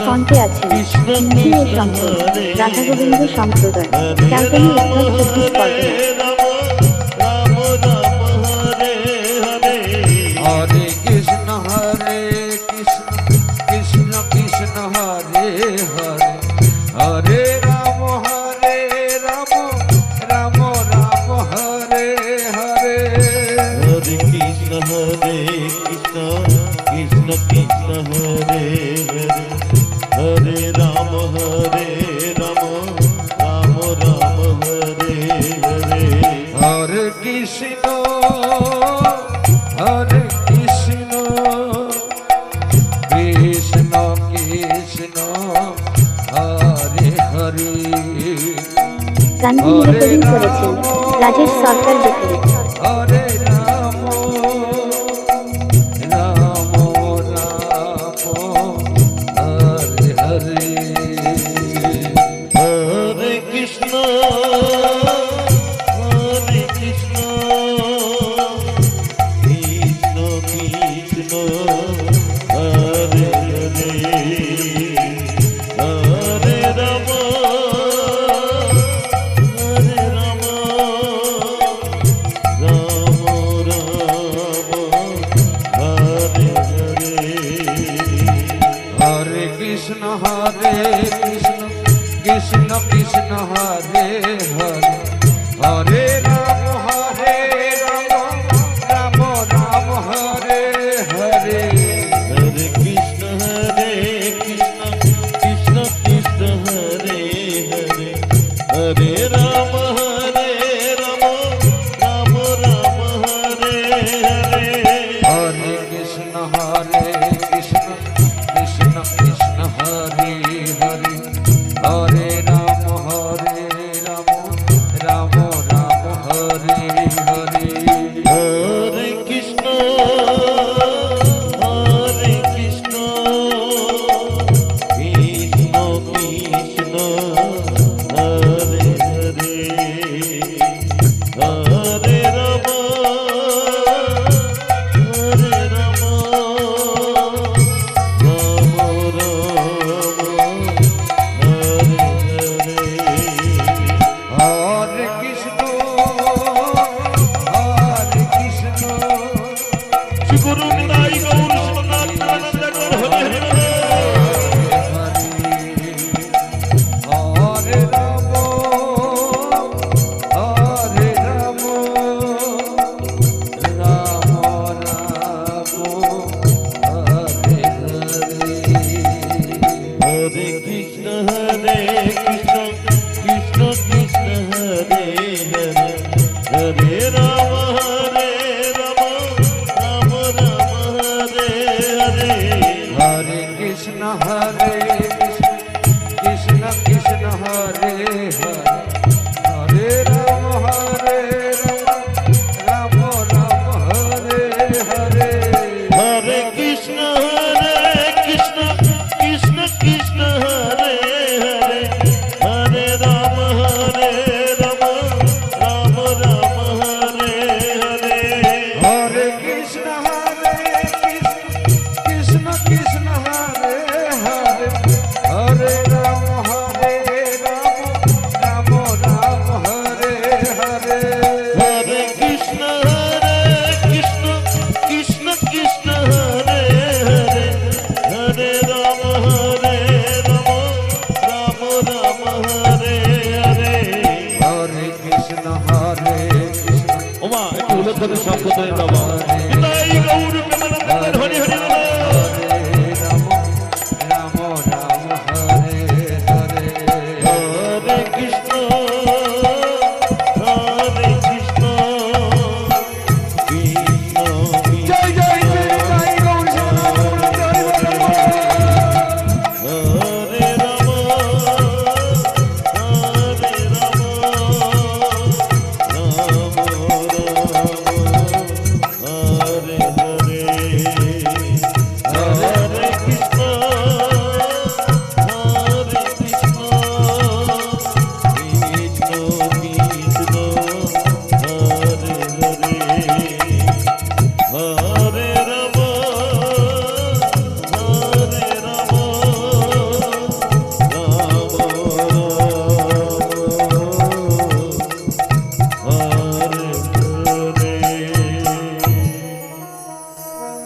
কণ্ঠে আছেন হিন্দু ও সম্প্রদায় রাধা গোবিন্দ সম্প্রদায় ক্যাম্পেইন উত্তর 24 পরগনা। হরে কৃষ্ণ কৃষ্ণ কৃষ্ণ হরে হরে হরে রাম রাম রাম হরে হরে হরে কৃষ্ণ কৃষ্ণ কৃষ্ণ হরে হরে হরে রাম রাম রাম হরে হরে হরে কৃষ্ণ কৃষ্ণ কৃষ্ণ হরে হরে গানটি রেকর্ডিং করেছেন রাজেশ সরকার দেখে। হরে রাম রাম হরে হরে হরে কৃষ্ণ কৃষ্ণ কৃষ্ণ হরে হরে হরে রাম রাম রাম হরে হরে হরে কৃষ্ণ কৃষ্ণ কৃষ্ণ হরে হরে হরে রাম রাম রাম হরে হরে হরে কৃষ্ণ কৃষ্ণ কৃষ্ণ হরে হরে হরে রাম রাম রাম হরে হরে হরে কৃষ্ণ কৃষ্ণ কৃষ্ণ হরে হরে হরে রাম রাম রাম হরে হরে হরে কৃষ্ণ কৃষ্ণ কৃষ্ণ হরে হরে হরে রাম রাম হরে কৃষ্ণ শ্রী গুরু নিতাই গৌর শিবনাথ প্রেমানন্দ হরে হরে হরে রাম রাম রাম হরে হরে হরে কৃষ্ণ কৃষ্ণ কৃষ্ণ হরে হরে হরে রাম রাম রাম হরে হরে হরে কৃষ্ণ কৃষ্ণ কৃষ্ণ হরে হরে হরে রাম রাম রাম হরে হরে হরে কৃষ্ণ কৃষ্ণ কৃষ্ণ কৃষ্ণ হরে হরে হরে রাম রাম রাম হরে হরে হরে কৃষ্ণ কৃষ্ণ কৃষ্ণ হরে হরে হরে রাম রাম রাম হরে হরে হরে কৃষ্ণ কৃষ্ণ কৃষ্ণ কৃষ্ণ হরে হরে হরে রাম রাম রাম হরে হরে হরে কৃষ্ণ কৃষ্ণ ওমা একটু উল্লেখ করে সম্পদ বাবা